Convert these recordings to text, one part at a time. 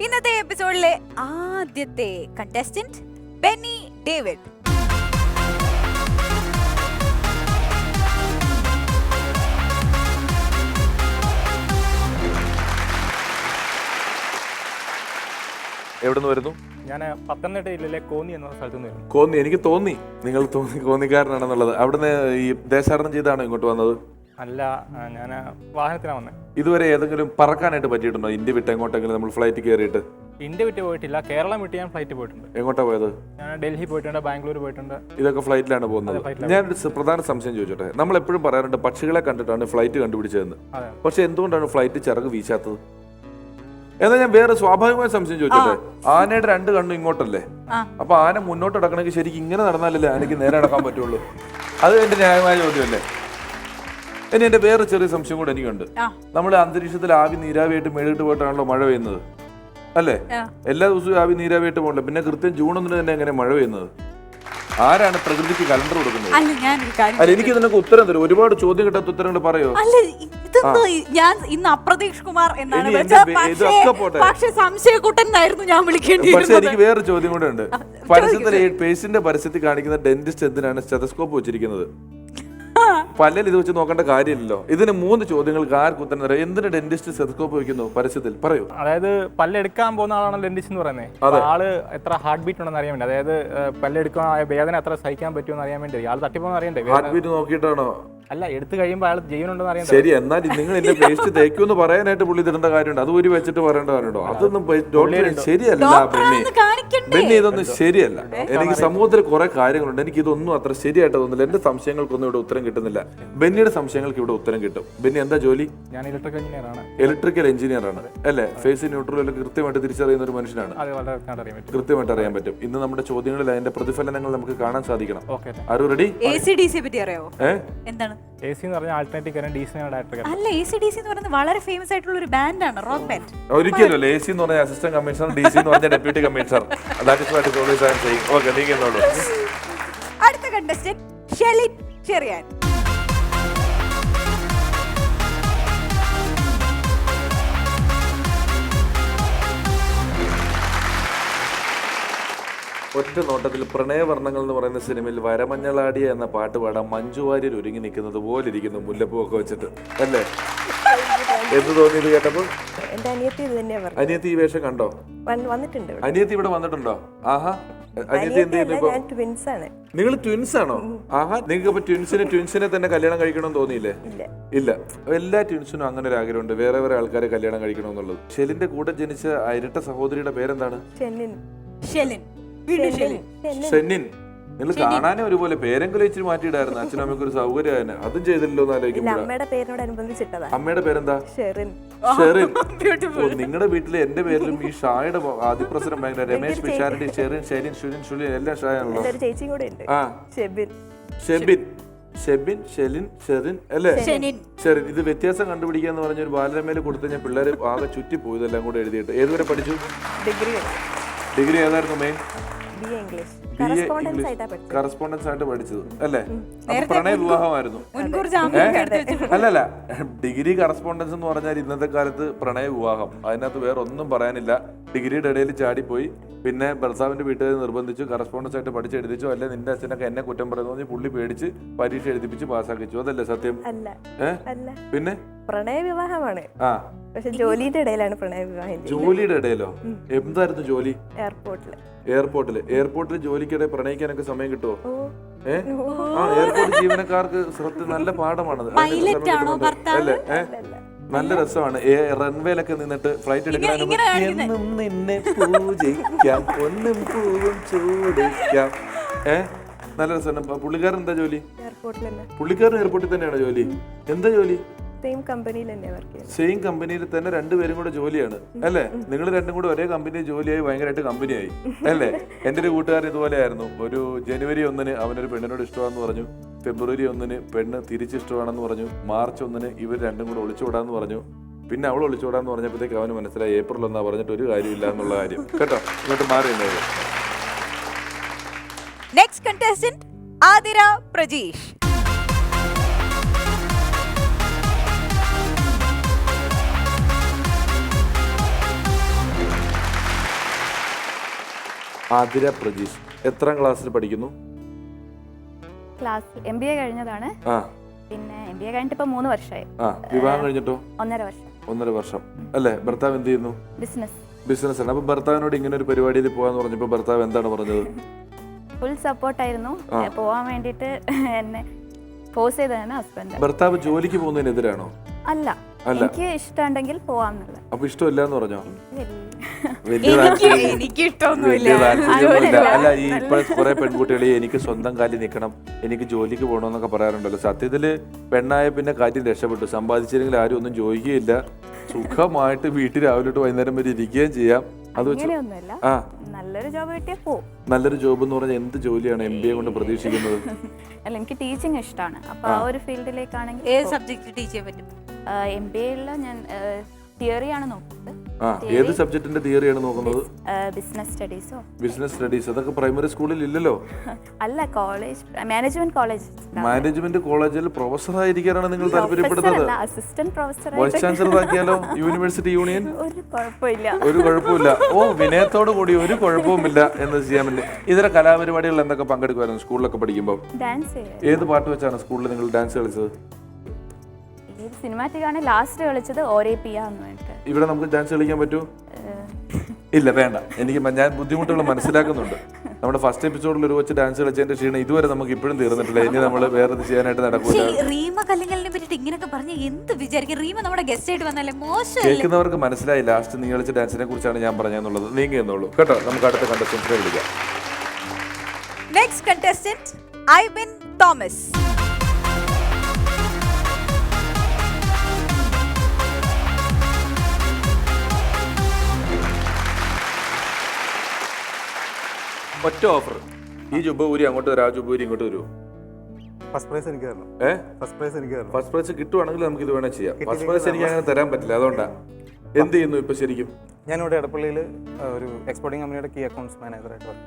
ഇന്നത്തെ എപ്പിസോഡിലെ ആദ്യത്തെ contestant Benny David. എവിടെ നിന്ന് വരുന്നു? ഞാൻ പത്തനംതിട്ട ജില്ലയിലെ കോന്നി എന്ന സ്ഥലത്ത് നിന്ന് വരുന്നു. കോന്നി. എനിക്ക് തോന്നി നിങ്ങൾ കോന്നിക്കാരനാണെന്നുള്ളത്. അവിടുന്ന് ഈ ദേശാടനം ചെയ്താണോ ഇങ്ങോട്ട് വന്നത്? അല്ല, ഞാൻ വാഹനത്തിനാണ് വന്നത്. ഇതുവരെ ഏതെങ്കിലും പറക്കാനായിട്ട് പറ്റിയിട്ടുണ്ടോ? ഇന്ത്യ വിട്ട് എങ്ങോട്ടെങ്കിലും നമ്മൾ ഫ്ലൈറ്റ് കയറിയിട്ട്? ഇന്ത്യ വിട്ട് പോയിട്ടില്ല, കേരളം വിട്ട് ഞാൻ ഫ്ലൈറ്റ് പോയിട്ടുണ്ട്. എങ്ങോട്ടാ പോയത്? ഞാൻ ഡൽഹി പോയിട്ടുണ്ട്, ബാംഗ്ലൂർ പോയിട്ടുണ്ട്. ഇതൊക്കെ ഫ്ലൈറ്റിലാണ് പോകുന്നത്. ഞാനൊരു പ്രധാന സംശയം ചോദിച്ചോട്ടെ. നമ്മൾ എപ്പോഴും പറയാറുണ്ട് പക്ഷികളെ കണ്ടിട്ടാണ് ഫ്ലൈറ്റ് കണ്ടുപിടിച്ചതെന്ന്. പക്ഷെ എന്തുകൊണ്ടാണ് ഫ്ലൈറ്റ് ചിറക് വീശാത്തത്? എന്നാൽ ഞാൻ വേറെ സ്വാഭാവികമായ സംശയം ചോദിച്ചോട്ടെ. ആനയുടെ രണ്ട് കണ്ണും ഇങ്ങോട്ടല്ലേ? അപ്പൊ ആന മുന്നോട്ട് നടക്കണമെങ്കിൽ ശരിക്കും ഇങ്ങനെ നടന്നാലല്ലേ ആനയ്ക്ക് നേരെ നടക്കാൻ പറ്റുള്ളൂ? അത് എന്റെ ന്യായമായ ചോദ്യമല്ലേ? ഇനി എന്റെ വേറെ ചെറിയ സംശയം കൂടെ എനിക്കുണ്ട്. നമ്മൾ അന്തരീക്ഷത്തിൽ ആവി നീരാവിയായിട്ട് മേളിട്ട് പോയിട്ടാണല്ലോ മഴ പെയ്യുന്നത്, അല്ലേ? എല്ലാ ദിവസവും ആവി നീരാവിയായിട്ട് പോകണ്ട. പിന്നെ കൃത്യം ജൂൺ 1 തന്നെ എങ്ങനെ മഴ പെയ്യുന്നത്? ആരാണ് പ്രകൃതിക്ക് കലണ്ടർ കൊടുക്കുന്നത്? അല്ല, എനിക്ക് ഇതിനൊക്കെ ഉത്തരം തരും. ഒരുപാട് ചോദ്യം കിട്ടാത്ത ഉത്തരങ്ങൾ പറയോ? ഞാൻ ഇന്ന് അപ്രതീക്ഷ് കുമാർ എന്നാണ് പക്ഷെ എനിക്ക് വേറെ ചോദ്യം കൂടെ ഉണ്ട്. പരസ്യത്തിൽ പേഷ്യന്റെ പരസ്യത്തിൽ കാണിക്കുന്ന ഡെന്റിസ്റ്റ് എന്തിനാണ് സ്റ്റെതസ്കോപ്പ് വെച്ചിരിക്കുന്നത്? പല്ലിൽ ഇത് വെച്ച് നോക്കേണ്ട കാര്യമില്ലല്ലോ. ഇതിന് 3 ചോദ്യങ്ങൾക്ക് ആർക്ക് ഉത്തരം തരാം? എന്തിന് ഡെന്റിസ്റ്റ് സ്റ്റെതസ്കോപ്പ് വെക്കുന്നു പരസ്യത്തിൽ? പറയൂ. അതായത് പല്ലെടുക്കാൻ പോകുന്ന ആളാണ് ഡെന്റിസ്റ്റ് എന്ന് പറയുന്നത്. ആള് എത്ര ഹാർട്ട് ബീറ്റ് ഉണ്ടെന്ന് അറിയാൻ വേണ്ടി, അതായത് പല്ലെടുക്കാൻ വേദന എത്ര സഹിക്കാൻ പറ്റുമെന്ന് അറിയാൻ വേണ്ടി. ആൾ തട്ടിപ്പോന്ന് അറിയണ്ടേ? ഹാർട്ട് ബീറ്റ് നോക്കിയിട്ടാണോ? അല്ല, എടുത്തു കഴിയുമ്പോൾ അയാൾ ജീവനുണ്ടെന്ന് അറിയാൻ. ശരി, എന്നാൽ നിങ്ങൾ എന്റെ പേസ്റ്റ് തേക്കുമെന്ന് പറയാനായിട്ട് പുള്ളി തരേണ്ട കാര്യമുണ്ട്. അത് ഒരു വെച്ചിട്ട് പറയേണ്ട കാര്യമുണ്ടോ? അതൊന്നും ശരിയല്ല ബെന്നി, ഇതൊന്നും ശരിയല്ല. എനിക്ക് സമൂഹത്തിൽ കുറെ കാര്യങ്ങളുണ്ട്. എനിക്ക് ഇതൊന്നും അത്ര ശരിയായിട്ട് തോന്നുന്നില്ല. എന്റെ സംശയങ്ങൾക്കൊന്നും ഇവിടെ ഉത്തരം കിട്ടുന്നില്ല. ബെന്നിയുടെ സംശയങ്ങൾക്ക് ഇവിടെ ഉത്തരം കിട്ടും. ബെന്നി എന്താ ജോലി? ഞാൻ ഇലക്ട്രിക്കൽ എഞ്ചിനീയർ ആണ്. ഇലക്ട്രിക്കൽ എഞ്ചിനീയർ ആണ് അല്ലേ? ഫേസ് ന്യൂട്രൽ എല്ലാം കൃത്യമായിട്ട് തിരിച്ചറിയുന്ന ഒരു മനുഷ്യനാണ്. കൃത്യമായിട്ട് അറിയാൻ പറ്റും. ഇന്ന് നമ്മുടെ ചോദ്യങ്ങളിൽ അതിന്റെ പ്രതിഫലനങ്ങൾ നമുക്ക് കാണാൻ സാധിക്കണം. ആരും റെഡി? എന്താണ് AC എന്ന് പറഞ്ഞാൽ ആൾട്ടർനേറ്റീവ് കറന്റ്, DC ആണ് ഡയറക്റ്റ് കറന്റ്. അല്ല, ACDC എന്ന് പറയുന്നത് വളരെ ഫേമസ് ആയിട്ടുള്ള ഒരു ബാൻഡാണ്, റോക്ക് ബാൻഡ്. ഒരിക്കലും AC എന്ന് പറഞ്ഞാൽ അസിസ്റ്റന്റ് കമ്മീഷണർ, DC എന്ന് പറഞ്ഞാൽ ഡെപ്യൂട്ടി കമ്മീഷണർ. ഓക്കേ, നീങ്ങുന്നോളൂ. അടുത്ത കണ്ടസ്റ്റന്റ് ഷെലിൻ ചെറിയാൻ. ഒറ്റ നോട്ടത്തിൽ പ്രണയവർണ്ണങ്ങൾ എന്ന് പറയുന്ന സിനിമയിൽ വരമഞ്ഞളാടിയ എന്ന പാട്ട് പാടാൻ മഞ്ജു വാര്യർ ഒരുങ്ങി നിൽക്കുന്നത് പോലെ ഇരിക്കുന്നു, മുല്ലപ്പൂ ഒക്കെ വെച്ചിട്ട്, അല്ലേ? എന്ത് തോന്നി ഇത് കേട്ടപ്പോൾ? അനിയത്തി ഈ വേഷം കണ്ടോ? അനിയത്തി ഇവിടെ വന്നിട്ടുണ്ടോ? ആഹാ, അനിയത്തി എന്ത് ചെയ്യുന്നു? നിങ്ങൾ ട്വിൻസ് ആണോ? ആഹാ, നിങ്ങൾക്ക് അപ്പൊ ട്വിൻസിനെ തന്നെ കല്യാണം കഴിക്കണമെന്ന് തോന്നിയില്ലേ? ഇല്ല, എല്ലാ ട്വിൻസിനും അങ്ങനെ ഒരു ആഗ്രഹമുണ്ട്, വേറെ വേറെ ആൾക്കാരെ കല്യാണം കഴിക്കണമെന്നുള്ളത്. ഷെലിന്റെ കൂടെ ജനിച്ച ഇരട്ട സഹോദരിയുടെ പേരെന്താണ്? ഷെന്നിൻ. നിങ്ങൾ കാണാനേ ഒരുപോലെ, പേരെങ്കിലും ഇച്ചിരി മാറ്റിയിടായിരുന്നു. അച്ഛനും അമ്മയ്ക്ക് ഒരു സൗകര്യം അതും ചെയ്തില്ലല്ലോ എന്ന് ആലോചിക്കുമ്പോൾ. അമ്മയുടെ പേരെന്താ? ഷെറിൻ. നിങ്ങളുടെ വീട്ടിലെ എന്റെ പേരിലും ഈ ഷായുടെ ആദിപ്രസരം ഭയങ്കര. രമേശ് പിഷാരടി, ഷെറിൻ, ഷെരിൻ, ഷുരിൻ, ഷുലിൻ എല്ലാം ഷായാണല്ലോ. ഷെബിൻ, ഷെലിൻ, ഷെറിൻ അല്ലേ? ഷെറിൻ. ഇത് വ്യത്യാസം കണ്ടുപിടിക്കാന്ന് പറഞ്ഞ ഒരു ബാലരമയിൽ കൊടുത്ത് ഞാൻ പിള്ളേർ ആകെ ചുറ്റി പോയി ഇതെല്ലാം കൂടെ എഴുതിയിട്ട്. ഏതുവരെ പഠിച്ചു? ഡിഗ്രി ഏതായിരുന്നു മെയിൻ? കറസ്പോണ്ടൻസ് ആയിട്ട് പഠിച്ചത് അല്ലേ? പ്രണയ വിവാഹമായിരുന്നു. അല്ലല്ല, ഡിഗ്രി കറസ്പോണ്ടൻസ് എന്ന് പറഞ്ഞാൽ ഇന്നത്തെ കാലത്ത് പ്രണയ വിവാഹം. അതിനകത്ത് വേറെ ഒന്നും പറയാനില്ല. ഡിഗ്രിയുടെ ഇടയിൽ ചാടിപ്പോയി, പിന്നെ ഭർത്താവിന്റെ വീട്ടുകാർ നിർബന്ധിച്ചു, കറസ്പോണ്ടൻസ് ആയിട്ട് പഠിച്ചെഴുതിച്ചു. അല്ലെ നിന്റെ അച്ഛനൊക്കെ എന്നെ കുറ്റം പറയുന്നു, പുള്ളി പേടിച്ച് പരീക്ഷ എഴുതിപ്പിച്ച് പാസ്സാക്കിച്ചു. അതല്ലേ സത്യം? പിന്നെ പ്രണയ വിവാഹമാണ്. പക്ഷെ ജോലിയുടെ ഇടയിലാണ് പ്രണയ വിവാഹം. ജോലിയുടെ ഇടയിലോ? എന്തായിരുന്നു ജോലി? എയർപോർട്ടിൽ ജോലിക്കിടെ പ്രണയിക്കാനൊക്കെ സമയം കിട്ടുമോ? എയർപോർട്ട് ജീവനക്കാർക്ക് നല്ല പാഠമാണത് അല്ലേ? നല്ല രസമാണ്. റൺവേയിലൊക്കെ നിന്നിട്ട് ഫ്ലൈറ്റ് എടുക്കാൻ നിന്നെ പൂജിക്കാം, പൊന്നും പൂവും ചൂടിക്കാം. നല്ല രസമാണ്. പുള്ളിക്കാരൻ എന്താ ജോലി? പുള്ളിക്കാരൻ എയർപോർട്ടിൽ തന്നെയാണ് ജോലി. എന്താ ജോലി? സെയിം കമ്പനിയിൽ തന്നെ രണ്ടുപേരും കൂടെ ജോലിയാണ് അല്ലേ? നിങ്ങൾ രണ്ടും കൂടെ ഒരേ കമ്പനിയിൽ ജോലിയായി ഭയങ്കരമായിട്ട് കമ്പനിയായി അല്ലേ? എൻ്റെ ഒരു കൂട്ടുകാരൻ ഇതുപോലെ ആയിരുന്നു. ഒരു ജനുവരി 1 അവനൊരു പെണ്ണിനോട് ഇഷ്ടമാണെന്ന് പറഞ്ഞു, ഫെബ്രുവരി 1 പെണ്ണ് തിരിച്ചിഷ്ടമാണെന്ന് പറഞ്ഞു, മാർച്ച് 1 ഇവർ രണ്ടും കൂടെ ഒളിച്ചോടാന്ന് പറഞ്ഞു. പിന്നെ അവൾ ഒളിച്ചോടാന്ന് പറഞ്ഞപ്പോഴത്തേക്ക് അവന് മനസ്സിലായി ഏപ്രിൽ 1 പറഞ്ഞിട്ട് ഒരു കാര്യമില്ല എന്നുള്ള കാര്യം. കേട്ടോ, ഇങ്ങോട്ട് മാറി. Next contestant Athira Prajeesh. ആതിര പ്രജീഷ്. എത്രാം ക്ലാസ്സിൽ പഠിക്കുന്നു? ക്ലാസ് MBA കഴിഞ്ഞതാണ്. പിന്നെ MBA കഴിഞ്ഞിട്ട് ഇപ്പൊ 3 വർഷമായി. വിവാഹം കഴിഞ്ഞിട്ടോ? 1.5 വർഷം. 1.5 വർഷം അല്ലേ? ഭർത്താവ് എന്ത് ചെയ്യുന്നു? ബിസിനസ് ആണ്. അപ്പൊ ഭർത്താവിനോട് ഇങ്ങനെ ഒരു പരിപാടിയിൽ പോകാന്ന് പറഞ്ഞപ്പോ ഭർത്താവ് എന്താണ് പറഞ്ഞത്? ഫുൾ സപ്പോർട്ടായിരുന്നു. പോവാൻ വേണ്ടിട്ട് എന്നെ ഫോഴ്സ് ചെയ്തതാണ് ഹസ്ബൻഡ്. ഭർത്താവ് ജോലിക്ക് പോകുന്നതിനെതിരാണോ? അല്ല, എനിക്ക് ഇഷ്ടമുണ്ടെങ്കിൽ പോവാന്നുള്ളത്. അപ്പൊ ഇഷ്ടമില്ല എന്ന് പറഞ്ഞോ? എനിക്ക് ഇഷ്ടമൊന്നുമില്ല. അല്ല, ഈ ഇപ്പൊ കുറെ പെൺകുട്ടികളെ എനിക്ക് സ്വന്തം കാലിൽ നിൽക്കണം, എനിക്ക് ജോലിക്ക് പോകണമെന്നൊക്കെ പറയാറുണ്ടല്ലോ. സത്യത്തില് പെണ്ണായ പിന്നെ കാര്യം രക്ഷപ്പെട്ടു. സമ്പാദിച്ചില്ലെങ്കിൽ ആരും ഒന്നും ചോദിക്കുകയില്ല, സുഖമായിട്ട് വീട്ടിൽ രാവിലെ തൊട്ട് വൈകുന്നേരം വരെ ഇരിക്കുകയും ചെയ്യാം. അത് നല്ലൊരു ജോബ് കിട്ടിയാൽ പോവും. നല്ലൊരു ജോബ് എന്ന് പറഞ്ഞാൽ എന്ത് ജോലിയാണ് MBA കൊണ്ട് പ്രതീക്ഷിക്കുന്നത്? അല്ല, എനിക്ക് ടീച്ചിങ് ഇഷ്ടമാണ്. അപ്പൊ ആ ഒരു ഫീൽഡിലേക്കാണെങ്കിൽ ഏത് സബ്ജക്ട് ടീച്ച് ചെയ്യാൻ പറ്റും? MBA ഞാൻ തിയറിയാണ് നോക്കുന്നത്. ഏത് സബ്ജക്റ്റിന്റെ തിയറിയാണ് നോക്കുന്നത്? ബിസിനസ് സ്റ്റഡീസോ? ബിസിനസ് സ്റ്റഡീസ് അതൊക്കെ പ്രൈമറി സ്കൂളിൽ ഇല്ലല്ലോ. അല്ല, കോളേജ് മാനേജ്മെന്റ് കോളേജിൽ പ്രൊഫസർ ആയിരിക്കാനാണ് നിങ്ങൾ താല്പര്യപ്പെടുന്നത്? അസിസ്റ്റന്റ് പ്രൊഫസർ, വൈസ് ചാൻസലർ ആക്കിയാലോ? University union? ഒരു കുഴപ്പമില്ല. ഒരു കുഴപ്പമില്ല. വിനയത്തോടു കൂടി ഒരു കുഴപ്പവുമില്ല എന്ന് ചെയ്യാൻ വേണ്ടി. ഇതര കലാപരിപാടികളിൽ എന്തൊക്കെ പങ്കെടുക്കുമായിരുന്നു സ്കൂളിലൊക്കെ പഠിക്കുമ്പോൾ? ഡാൻസ്. ഏത് പാട്ട് വെച്ചാണ് സ്കൂളിൽ നിങ്ങൾ ഡാൻസ് കളിച്ചത്? സിനിമാറ്റിക് ആണ് ലാസ്റ്റ് കളിച്ചത്. ഇവിടെ നമുക്ക് ഡാൻസ് കളിക്കാൻ പറ്റൂ? ഇല്ല, വേണ്ട. ഞാൻ ബുദ്ധിമുട്ടുകൾ മനസ്സിലാക്കുന്നുണ്ട്. നമ്മുടെ ഫസ്റ്റ് എപ്പിസോഡിൽ ഒരു വെച്ച് ഡാൻസ് കളിച്ചതിന്റെ ക്ഷീണം ഇതുവരെ നമുക്ക് ഇപ്പോഴും തീർന്നിട്ടില്ല. ഇനി നമ്മൾ വേറെ ചെയ്യാനായിട്ട് നടക്കൂല. റീമ കല്ലിങ്കലിനെ പറ്റിട്ട് ഇങ്ങനെയൊക്കെ പറഞ്ഞ് എന്ത് വിചാരിക്കും? റീമ നമ്മുടെ ഗസ്റ്റ് ആയിട്ട് വന്നാലേ മോശം. കേൾക്കുന്നവർക്ക് മനസ്സിലായി ലാസ്റ്റ് നീ കളിച്ച ഡാൻസിനെ കുറിച്ചാണ് ഞാൻ പറഞ്ഞെന്നുള്ളത്. നീങ്ങി എന്നുള്ളൂ കേട്ടോ. നമുക്ക് അടുത്ത കണ്ടസ്റ്റന്റിനെ വിളിക്കാം. Next contestant Aibin Thomas. ഒറ്റ ഓഫർ. ഈ ജുബ ഊരി അങ്ങോട്ട് വരാം, ആ ജുബ ഊരി ഇങ്ങോട്ട് വരുമോ? ഫസ്റ്റ് പ്രൈസ് എനിക്ക് തരണം. ഫസ്റ്റ് പ്രൈസ് കിട്ടുവാണെങ്കിൽ നമുക്ക് ഇത് വേണേ ചെയ്യാം. ഫസ്റ്റ് പ്രൈസ് എനിക്ക് അങ്ങനെ തരാൻ പറ്റില്ല, അതുകൊണ്ടാ. എന്ത് ചെയ്യുന്നു ഇപ്പൊ ശരിക്കും? ഞാനിവിടെ എടപ്പള്ളിയിൽ ഒരു എക്സ്പോർട്ടിംഗ് കമ്പനിയുടെ കീ അക്കൗണ്ട്സ് മാനേജറായിട്ട് വർക്ക്.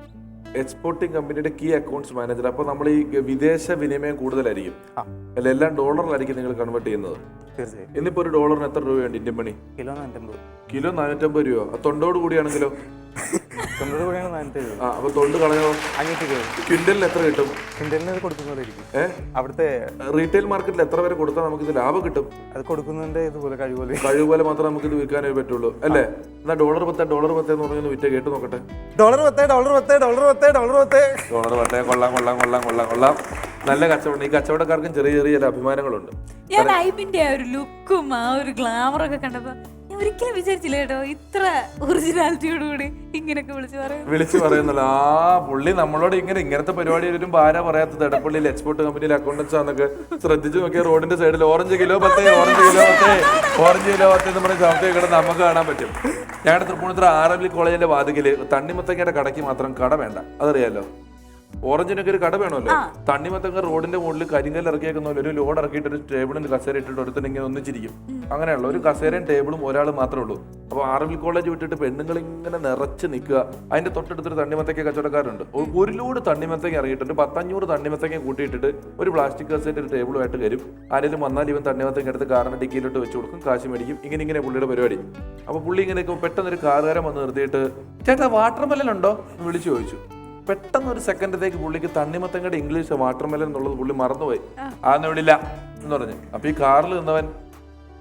എക്സ്പോർട്ടിംഗ് കമ്പനിയുടെ കീ അക്കൗണ്ട്സ് മാനേജർ. അപ്പോൾ നമ്മൾ ഈ വിദേശ വിനിമയം കൂടുതലായിരിക്കും അല്ല? എല്ലാം ഡോളറിലായിരിക്കും നിങ്ങൾ കൺവേർട്ട് ചെയ്യുന്നത്? തീർച്ചയായും. ഇന്നിപ്പോ ഒരു ഡോളറിന് എത്ര രൂപയുണ്ട് ഇന്ത്യൻ മണി? കിലോ 450. കിലോ 450 രൂപ. തൊണ്ടോട് കൂടിയാണെങ്കിലോ? അപ്പൊ തൊണ്ട് കളഞ്ഞോ? 500 രൂപ. ക്വിന്റലിന് എത്ര കിട്ടും? ക്വിന്റലിന് കൊടുക്കുന്നവരായിരിക്കും. അവിടുത്തെ റീറ്റെയിൽ മാർക്കറ്റിൽ എത്ര വരെ കൊടുത്താൽ നമുക്ക് ഇത് ലാഭം കിട്ടും? അത് കൊടുക്കുന്നതിന്റെ ഇതുപോലെ കഴിവുപോലെ മാത്രമേ നമുക്ക് ഇത് വിൽക്കാനേ പറ്റുള്ളൂ അല്ലേ? എന്നാ $10 എന്ന് പറഞ്ഞൊന്ന് വിറ്റ കേട്ട് നോക്കട്ടെ. $10 കൊള്ളാം. നല്ല കച്ചവടം. ഈ കച്ചവടക്കാർക്കും ചെറിയ ചെറിയ അഭിമാനങ്ങളുണ്ട്. ഞാൻ ഐബിന്റെ ആ ഒരു ലുക്കും ആ ഒരു ഗ്ലാമറൊക്കെ കണ്ടപ്പോ ഒരിക്കലും വിചാരിച്ചില്ല കേട്ടോ ഇത്ര ഒറിജിനാലിറ്റിയോടുകൂടി ഇങ്ങനെയൊക്കെ വിളിച്ചു പറയുന്നല്ലോ. പുള്ളി നമ്മളോട് ഇങ്ങനത്തെ പരിപാടി വരുമ്പോ ആരാ പറയാത്തത്? എടപ്പള്ളിയിൽ എക്സ്പോർട്ട് കമ്പനിയിൽ അക്കൗണ്ടൻസ് ആണെന്നൊക്കെ ശ്രദ്ധിച്ചു നോക്കിയാൽ റോഡിന്റെ സൈഡിൽ ഓറഞ്ച് കിലോ 10 നമ്മുടെ ചവിട്ടി കിടന്ന് നമുക്ക് കാണാൻ പറ്റും. ഞങ്ങളുടെ തൃപ്പൂണിത്തുറ RML കോളേജിന്റെ വാതിക്കല് തണ്ണിമത്തങ്ങയുടെ കടയ്ക്ക് മാത്രം കട വേണ്ട, അതറിയാലോ. ഓറഞ്ചിനൊക്കെ ഒരു കട വേണമല്ലോ. തണ്ണിമത്തങ്ങ റോഡിന്റെ മുകളിൽ കരിങ്കല്ല് ഇറക്കിയേക്കുന്ന ഒരു ലോഡ് ഇറക്കിയിട്ട് ഒരു ടേബിളിൽ കസേര ഇട്ടിട്ട് ഒരുത്തനെങ്കിൽ ഒന്നിച്ചിരിക്കും. അങ്ങനെയുള്ള ഒരു കസേരയും ടേബിളും ഒരാൾ മാത്രമേ ഉള്ളൂ. അപ്പോൾ RML കോളേജ് വിട്ടിട്ട് പെണ്ണുങ്ങൾ ഇങ്ങനെ നിറച്ച് നിൽക്കുക. അതിന്റെ തൊട്ടടുത്തൊരു തണ്ണിമത്തങ്ങ കച്ചവടക്കാരുണ്ട്. ഒരു ലോഡ് തണ്ണിമത്തങ്ങ ഇറങ്ങിയിട്ടുണ്ട്. 500 തണ്ണിമത്തങ്ങ കൂട്ടിയിട്ടിട്ട് ഒരു പ്ലാസ്റ്റിക് കസേര ഒരു ടേബിളുമായിട്ട് വരും. ആരെങ്കിലും വന്നാൽ ഇവൻ തണ്ണിമത്തങ്ങ എടുത്ത് കാറിന് ഡിക്കിയിലോട്ട് വെച്ച് കൊടുക്കും, കാശ് മേടിക്കും. ഇങ്ങനെ പുള്ളിയുടെ പരിപാടി. അപ്പോൾ പുള്ളി ഇങ്ങനെയൊക്കെ പെട്ടെന്ന് ഒരു കാറുകാരൻ വന്ന് നിർത്തിയിട്ട് ചേട്ടാ വാട്ടർമെലൻ ഉണ്ടോ എന്ന് വിളിച്ചു ചോദിച്ചു. പെട്ടെന്ന് ഒരു സെക്കൻഡത്തേക്ക് പുള്ളിക്ക് തണ്ണിമത്തങ്ങയുടെ ഇംഗ്ലീഷ് വാട്ടർമെലൻ എന്നുള്ളത് പുള്ളി മറന്നുപോയി. ആന്ന് വിടില്ല എന്ന് പറഞ്ഞു. അപ്പൊ ഈ കാറിൽ നിന്നവൻ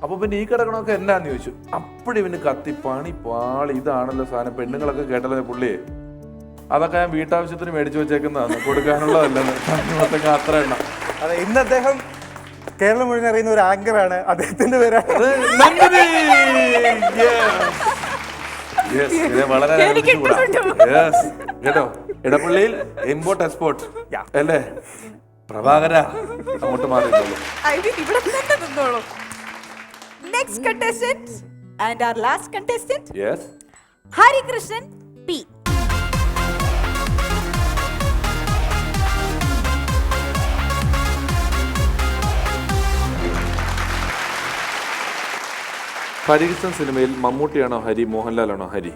അപ്പൊ പിന്നെ ഈ കിടക്കണമൊക്കെ എന്നാന്ന് ചോദിച്ചു. അപ്പഴിവന് കത്തി പണി പാളി. ഇതാണല്ലോ സാധനം. പെണ്ണുങ്ങളൊക്കെ കേട്ടല്ലേ പുള്ളിയെ. അതൊക്കെ ഞാൻ വീട്ടാവശ്യത്തിന് മേടിച്ചു വെച്ചേക്കുന്നതാണ്, കൊടുക്കാനുള്ളതല്ലെന്ന്. തണ്ണിമത്തങ്ങ അത്ര എണ്ണം. അതെ, ഇന്ന് അദ്ദേഹം കേരളം മുഴുവൻ അറിയുന്ന ഒരു ആങ്കറാണ്. അദ്ദേഹത്തിന്റെ പേരാണ് വളരെ കേട്ടോ. എടപ്പള്ളിയിൽ ഇമ്പോർട്ട് എക്സ്പോർട്ട് അല്ലേ? പ്രഭാകര അങ്ങോട്ട് മാറിയിട്ടുള്ളൂ. Next contestant and our last contestant. Yes. Harikrishnan P. Harikrishnan സിനിമയിൽ മമ്മൂട്ടിയാണോ ഹരി, മോഹൻലാലാണോ ഹരി?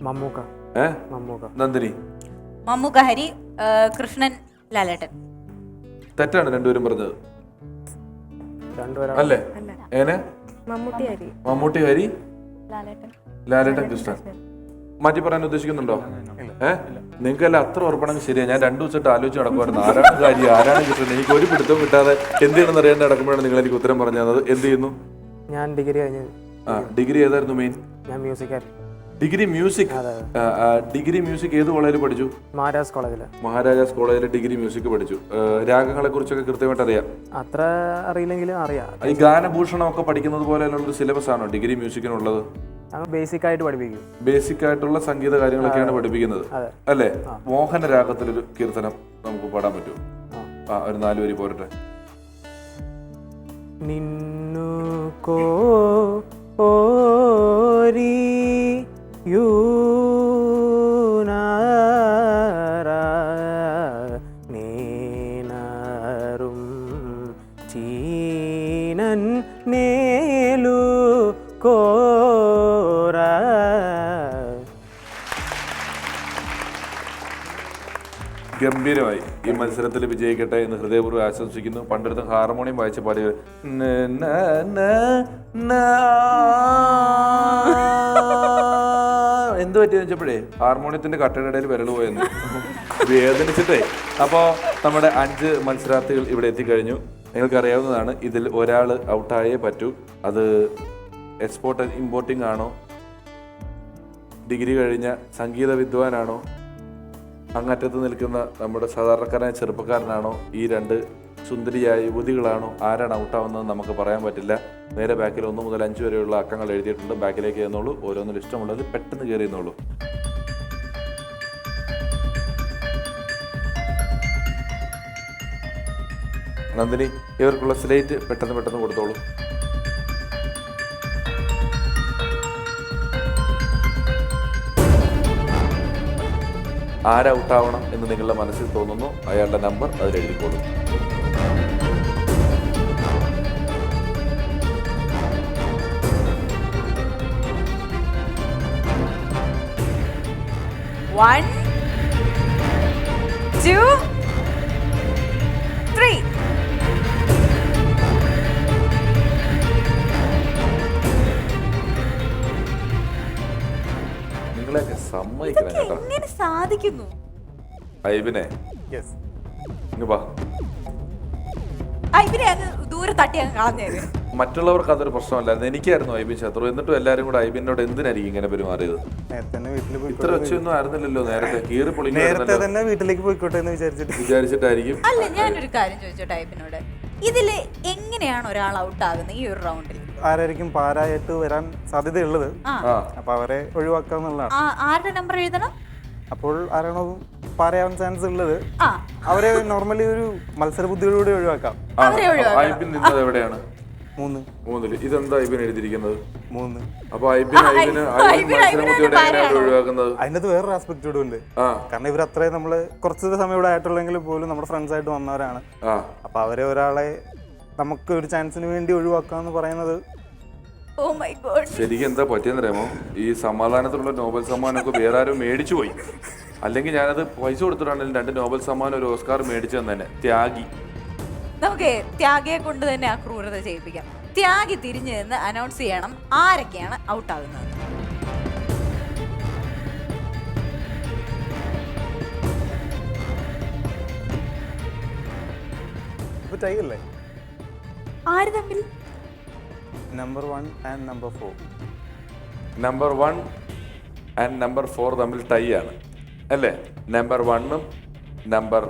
മമ്മൂക്ക. നന്ദിനി? മമ്മൂക്ക ഹരി, കൃഷ്ണൻ ലാലേട്ടൻ. തെറ്റാണ് രണ്ടുപേരും പറഞ്ഞത് അല്ലേ? ഏനെ? മമ്മൂട്ടി ഹരി, ലാലേട്ടൻ കൃഷ്ണൻ. മാറ്റി പറയാൻ ഉദ്ദേശിക്കുന്നുണ്ടോ? നിങ്ങൾക്കെല്ലാം അത്ര ഉറപ്പാണെങ്കിൽ ശരിയാ. ഞാൻ 2 ദിവസമായിട്ട് ആലോചിച്ച് നടക്കുമായിരുന്നു ആരാണ് കാര്യം ആരാണ് കിട്ടുന്നത്. എനിക്ക് ഒരു പിടുത്തം കിട്ടാതെ എന്ത് ചെയ്യണമെന്ന് അറിയാണ്ട് നടക്കുമ്പോഴാണ് നിങ്ങൾ എനിക്ക് ഉത്തരം പറഞ്ഞു തന്നത്. എന്ത് ചെയ്യുന്നു? ഞാൻ ഡിഗ്രി കഴിഞ്ഞത്. ഡിഗ്രി ഏതായിരുന്നു മെയിൻ? ഞാൻ മ്യൂസിക്കായിരുന്നു. Degree music. ഡിഗ്രി മ്യൂസിക് ഏത് കോളേജിൽ പഠിച്ചു? മഹാരാജാസ് കോളേജിൽ. മഹാരാജാസ് കോളേജിൽ ഡിഗ്രി മ്യൂസിക് പഠിച്ചു. രാഗങ്ങളെ കുറിച്ചൊക്കെ കൃത്യമായിട്ട് അറിയാം? അത്ര അറിയില്ലെങ്കിലും അറിയാം. ഈ ഗാനഭൂഷണം ഒക്കെ പഠിക്കുന്നത് പോലെയുള്ളൊരു സിലബസ് ആണോ ഡിഗ്രി മ്യൂസിക്കിനുള്ളത്? ബേസിക് ആയിട്ട് പഠിപ്പിക്കും. ബേസിക് ആയിട്ടുള്ള സംഗീത കാര്യങ്ങളൊക്കെയാണ് പഠിപ്പിക്കുന്നത് അല്ലേ? മോഹന രാഗത്തിലൊരു കീർത്തനം നമുക്ക് പാടാൻ പറ്റുമോ? ഒരു 4 വരി പോരട്ടെ. നിന്നു കോരി നേനറും ചീനൻ നേലു കോര. ഗംഭീരമായി. ഈ മത്സരത്തിൽ വിജയിക്കട്ടെ എന്ന് ഹൃദയപൂർവ്വം ആശംസിക്കുന്നു. പണ്ടെടുത്ത ഹാർമോണിയം വായിച്ച പാടിയ എന്ത് പറ്റിയെന്ന് വെച്ചപ്പോഴേ ഹാർമോണിയത്തിന്റെ കട്ടയുടെ ഇടയിൽ വിരൽ പോയെന്ന് വേദനിച്ചിട്ടേ. അപ്പോൾ നമ്മുടെ 5 മത്സരാർത്ഥികൾ ഇവിടെ എത്തിക്കഴിഞ്ഞു. നിങ്ങൾക്കറിയാവുന്നതാണ്, ഇതിൽ ഒരാൾ ഔട്ടായേ പറ്റൂ. അത് എക്സ്പോർട്ട് ഇമ്പോർട്ടിംഗ് ആണോ, ഡിഗ്രി കഴിഞ്ഞ സംഗീത വിദ്വാനാണോ, അങ്ങറ്റത്ത് നിൽക്കുന്ന നമ്മുടെ സാധാരണക്കാരനായ ചെറുപ്പക്കാരനാണോ, ഈ 2 സുന്ദരിയായ യുവതികളാണോ, ആരാണ് ഔട്ടാവുന്നത് നമുക്ക് പറയാൻ പറ്റില്ല. നേരെ ബാക്കിൽ 1 മുതൽ 5 വരെയുള്ള അക്കങ്ങൾ എഴുതിയിട്ടുണ്ട്. ബാക്കിലേക്ക് ചെയ്യുന്നുള്ളൂ. ഓരോന്നിൽ ഇഷ്ടമുള്ളത് പെട്ടെന്ന് കയറിയുന്നുള്ളൂ. നന്ദിനി, ഇവർക്കുള്ള സ്ലേറ്റ് പെട്ടെന്ന് കൊടുത്തോളൂ. ആര് ഔട്ടാവണം എന്ന് നിങ്ങളുടെ മനസ്സിൽ തോന്നുന്നു അയാളുടെ നമ്പർ അതിൽ എഴുതിക്കോളൂ. One, 2, 3. നിങ്ങളെയൊക്കെ സമ്മതിക്കണം കേട്ടോ. എങ്ങനെ സാധിക്കുന്നു? ഐബിനെ യെസ്, ഇങ്ങ് വാ. ഇവരെ അങ്ങ് ദൂരെ തട്ടി അങ്ങ് കളഞ്ഞത്. മറ്റുള്ളവർക്ക് അതൊരു പ്രശ്നമല്ലായിരുന്നു, എനിക്കായിരുന്നു ഐബിൻ ശത്രു. എന്നിട്ടും എല്ലാവരും കൂടെ ഐബിനോട് എന്തിനായിരിക്കും ഇങ്ങനെ പെരുമാറിയത്? ഇത്ര ഒച്ചയൊന്നും ആയിരുന്നില്ലല്ലോ നേരത്തെ. കീറി പൊളി തന്നെ വീട്ടിലേക്ക് പോയിക്കോട്ടെ എന്ന് വിചാരിച്ചിട്ടായിരിക്കും. അല്ല, ഞാനൊരു കാര്യം ചോദിച്ചോട്ടെ ഐബിനോട്. ഇതില് എങ്ങനെയാണ് ഒരാൾ ഔട്ട് ആകുന്നത് ഈ ഒരു റൗണ്ടിൽ? ആരായിരിക്കും പാരായിട്ട് വരാൻ സാധ്യതയുള്ളത്, അപ്പൊ അവരെ ഒഴിവാക്കാന്നുള്ളതാണ്. ആരുടെ നമ്പർ എഴുതണം? അപ്പോൾ ആരാണോ പാരയാവാൻ ചാൻസ് ഉള്ളത് അവരെ നോർമലി ഒരു മത്സര ബുദ്ധിയോടുകൂടി ഒഴിവാക്കാം. ഐബിൻ നിന്നത് എവിടെയാണ്? 3. ഇതെന്താ ഐബിൻ എഴുതിയിരിക്കുന്നത്? 3. അപ്പൊ ഒഴിവാക്കുന്നത് അതിനകത്ത് വേറൊരു ആസ്പെക്ട് കൂടെ ഉണ്ട്. കാരണം ഇവർ അത്രയും നമ്മള് കുറച്ച് സമയം ഇവിടെ ആയിട്ടുള്ളെങ്കിൽ പോലും നമ്മുടെ ഫ്രണ്ട്സ് ആയിട്ട് വന്നവരാണ്. അപ്പൊ അവരെ ഒരാളെ നമുക്ക് ഒരു ചാൻസിന് വേണ്ടി ഒഴിവാക്കാന്ന് പറയുന്നത് ശരിക്കും എന്താ പറ്റിയെന്നറിയാമോ? ഈ സമാധാനത്തിലുള്ള നോബൽ സമ്മാനമൊക്കെ വേറെ ആരും മേടിച്ചു പോയി. അല്ലെങ്കിൽ ഞാനത് പൈസ കൊടുത്തിട്ടാണെങ്കിലും 2 നോബൽ സമ്മാനം, ഒരു ഓസ്കാർ മേടിച്ചു തന്നെ. ത്യാഗി, നമുക്ക് ത്യാഗിയെ കൊണ്ട് തന്നെ ആ ക്രൂരത ചെയ്യിപ്പിക്കാം. ത്യാഗി തിരിഞ്ഞു നിന്ന് അനൗൺസ് ചെയ്യണം ആരൊക്കെയാണ് ഔട്ട് ആകുന്നത്. ആര് തമ്മിൽ? Number 1 and number 4. Number 1 and number 4 തമ്മിൽ ടൈ ആണ് അല്ലേ? നമ്പർ 1ഉം നമ്പർ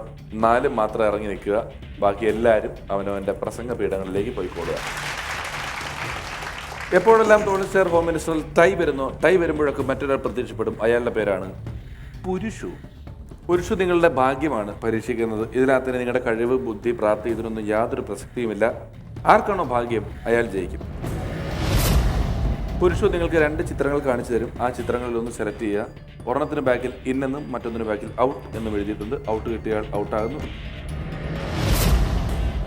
4 മാത്രം ഇറങ്ങി നിൽക്കുക. ബാക്കി എല്ലാവരും അവനവൻ്റെ പ്രസംഗ പീഠങ്ങളിലേക്ക് പോയിക്കൊള്ളുക. എപ്പോഴെല്ലാം ടോണി സ്റ്റാർ ഹോം മിനിസ്റ്ററിൽ ടൈ വരുമ്പോഴൊക്കെ മറ്റൊരാൾ പ്രത്യക്ഷപ്പെടും. അയാളുടെ പേരാണ് പുരുഷു. പുരുഷു നിങ്ങളുടെ ഭാഗ്യമാണ് പരീക്ഷിക്കുന്നത്. ഇതിനകത്ത് നിങ്ങളുടെ കഴിവ്, ബുദ്ധി, പ്രാപ്തി ഇതിനൊന്നും യാതൊരു പ്രസക്തിയുമില്ല. ആർക്കാണോ ഭാഗ്യം അയാൾ ജയിക്കും. പുരുഷു നിങ്ങൾക്ക് 2 ചിത്രങ്ങൾ കാണിച്ചു തരും. ആ ചിത്രങ്ങളിൽ ഒന്ന് സെലക്ട് ചെയ്യുക. ഒരെണ്ണത്തിന് ബാക്കിൽ ഇന്നെന്നും മറ്റൊന്നിന് ബാക്കിൽ ഔട്ട് എന്നും എഴുതിയിട്ടുണ്ട്. ഔട്ട് കിട്ടിയാൽ ഔട്ടാകുന്നു,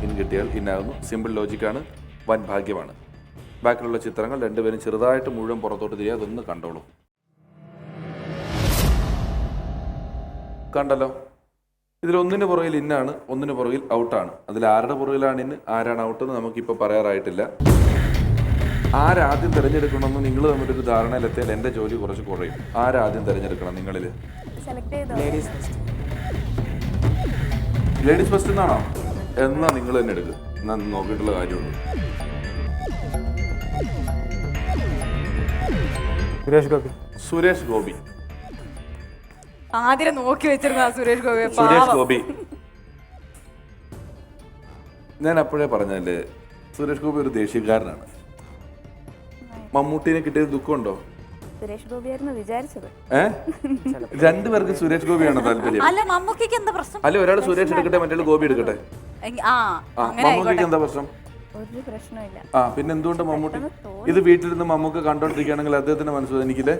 ഇൻ കിട്ടിയാൽ ഇന്നാകുന്നു. സിമ്പിൾ ലോജിക്കാണ്, വൻ ഭാഗ്യമാണ്. ബാക്കിലുള്ള ചിത്രങ്ങൾ 2 പേരും ചെറുതായിട്ട് മുഴുവൻ പുറത്തോട്ട് തിരികെ അതൊന്ന് കണ്ടോളൂ. കണ്ടല്ലോ, ഇതിലൊന്നിന് പുറകിൽ ഇന്നാണ്, ഒന്നിന് പുറകിൽ ഔട്ടാണ്. അതിൽ ആരുടെ പുറകിലാണ് ഇന്ന്, ആരാണ് ഔട്ടെന്ന് നമുക്കിപ്പോൾ പറയാറായിട്ടില്ല. ആരാദ്യം തിരഞ്ഞെടുക്കണമെന്ന് നിങ്ങൾ തമ്മിലൊരു ധാരണയിലെത്തിയാൽ എൻ്റെ ജോലി കുറച്ച് കുറയും. ആരാദ്യം തിരഞ്ഞെടുക്കണം നിങ്ങളിൽ? സെലക്ട് ചെയ്തോ? Ladies first. ലേഡീസ് ഫസ്റ്റ് എന്നാണോ? എന്നാ നിങ്ങൾ തന്നെ എടുക്കുക. എന്നാ നോക്കിയിട്ടുള്ള കാര്യമുള്ളൂ. സുരേഷ് ഗോപി. സുരേഷ് ഗോപി. ആദ്യം നോക്കി വെച്ചിരുന്ന സുരേഷ് ഗോപി. സുരേഷ് ഗോപി. ഞാൻ അപ്പോഴേ പറഞ്ഞല്ലേ, സുരേഷ് ഗോപി ഒരു ദേഷ്യക്കാരനാണ്. മമ്മൂട്ടിനെ കിട്ടിയത് ദുഃഖമുണ്ടോ? സുരേഷ് ഗോപിയായിരുന്നു വിചാരിച്ചത്. രണ്ടുപേർക്ക് സുരേഷ് ഗോപിയാണ് താല്പര്യം. അല്ല മമ്മൂക്കിക്ക് എന്താ പ്രശ്നം? അല്ല, ഒരാൾ സുരേഷ് എടുക്കട്ടെ, മറ്റേ ഗോപി എടുക്കട്ടെ. മമ്മൂക്കിക്ക് എന്താ പ്രശ്നം? ഒരു പ്രശ്നമില്ല. പിന്നെ എന്തുകൊണ്ട് മമ്മൂട്ടി ഇത് വീട്ടിലിരുന്ന് മമ്മൂക്ക് കണ്ടോണ്ടിരിക്കുകയാണെങ്കിൽ അദ്ദേഹത്തിന് മനസ്സ് വേദനിക്കില്ലേ?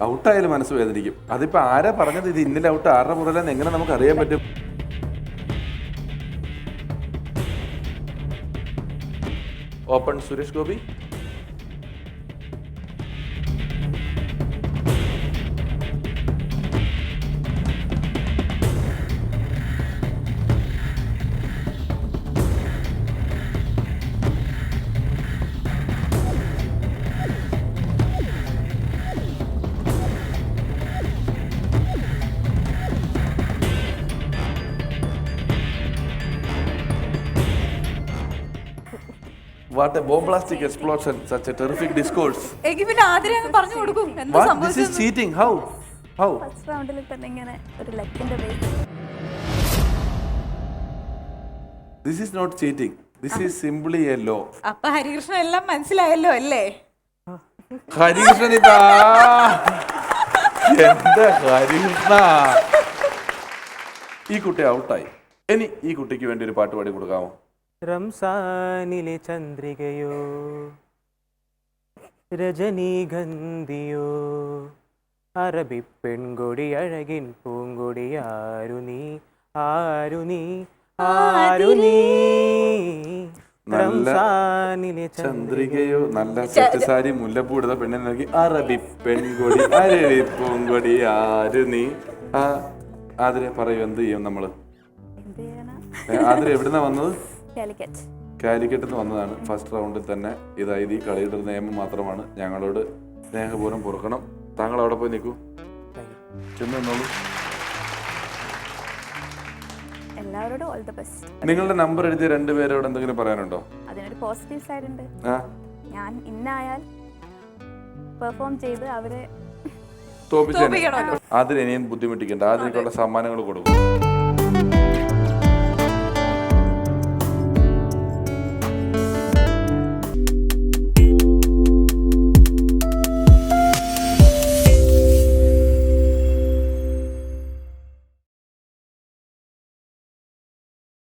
ഔട്ടായാലും മനസ്സ് വേദനിക്കും. അതിപ്പോ ആരാ പറഞ്ഞത് ഇത് ഇന്നലെ ഔട്ട്, ആരുടെ മുതലെന്ന് എങ്ങനെ നമുക്ക് അറിയാൻ പറ്റും? Open Suresh Gopi. What a bombastic explosion, such a terrific discourse. എനിക്ക് പിന്നെ ആദ്യം അങ്ങ് പറഞ്ഞു കൊടുക്കും എന്താ What? This സംഭവിച്ചത്. is cheating. How? How? First റൗണ്ടിൽ തന്നെ ഇങ്ങനെ ഒരു ലക്കിന്റെ base. This is not cheating. This is simply a law. അപ്പൊ ഹരികൃഷ്ണൻ എല്ലാം മനസ്സിലായല്ലോ അല്ലേ? ഹരികൃഷ്ണൻ ഇതാ എന്താ ഹരികൃഷ്ണ, ഈ കുട്ടി ഔട്ടായി. ഇനി ഈ കുട്ടിക്ക് വേണ്ടി ഒരു പാട്ട് പാടി കൊടുക്കാമോ? റംസാനിലെ ചന്ദ്രികയോ രജനീഗന്ധിയോ അറബി പെൺകൊടി അഴകിൻ പൂങ്കൊടി ആരു നീ ആരു നീ ആരു നീ റംസാനിലെ ചന്ദ്രികയോ. നല്ല സെറ്റ് സാരി മുല്ലപ്പൂ എടുത്ത പെണ്ണിനെ നോക്കി അറബി പെൺകൊടി അരവി പൂങ്കൊടി ആരു നീ. ആതിരെ പറയൂ, എന്ത് ചെയ്യും നമ്മള്? എന്ത് ചെയ്യാനാ? ആതിരെ എവിടുന്നാ വന്നത്? കാലിക്കറ്റ്. കാലിക്കറ്റിൽ നിന്ന് വന്നതാണ്. ഫസ്റ്റ് റൗണ്ടിൽ തന്നെ ഇതായത് ഈ കളിയുടെ ഒരു നിയമം മാത്രമാണ്. ഞങ്ങളോട് സ്നേഹപൂർവ്വം പൊറുക്കണം. താങ്കൾ അവിടെ പോയി നിൽക്കൂ, ചെന്ന് നിന്നോളൂ. എല്ലാവരോടും ഓൾ ദ ബെസ്റ്റ്. നിങ്ങളുടെ നമ്പർ എഴുതിയ രണ്ടുപേരോട് എന്തെങ്കിലും പറയാനുണ്ടോ? അതിനൊരു പോസിറ്റീവ് സൈഡ് ഉണ്ട്. ആ, ഞാൻ ഇന്നായാൽ പെർഫോം ചെയ്ത് അവരെ തോപ്പിച്ചു. അതിന് ഇനിയും ബുദ്ധിമുട്ടിക്കണ്ട. അതിനേക്കുള്ള സമ്മാനങ്ങൾ കൊടുക്കും.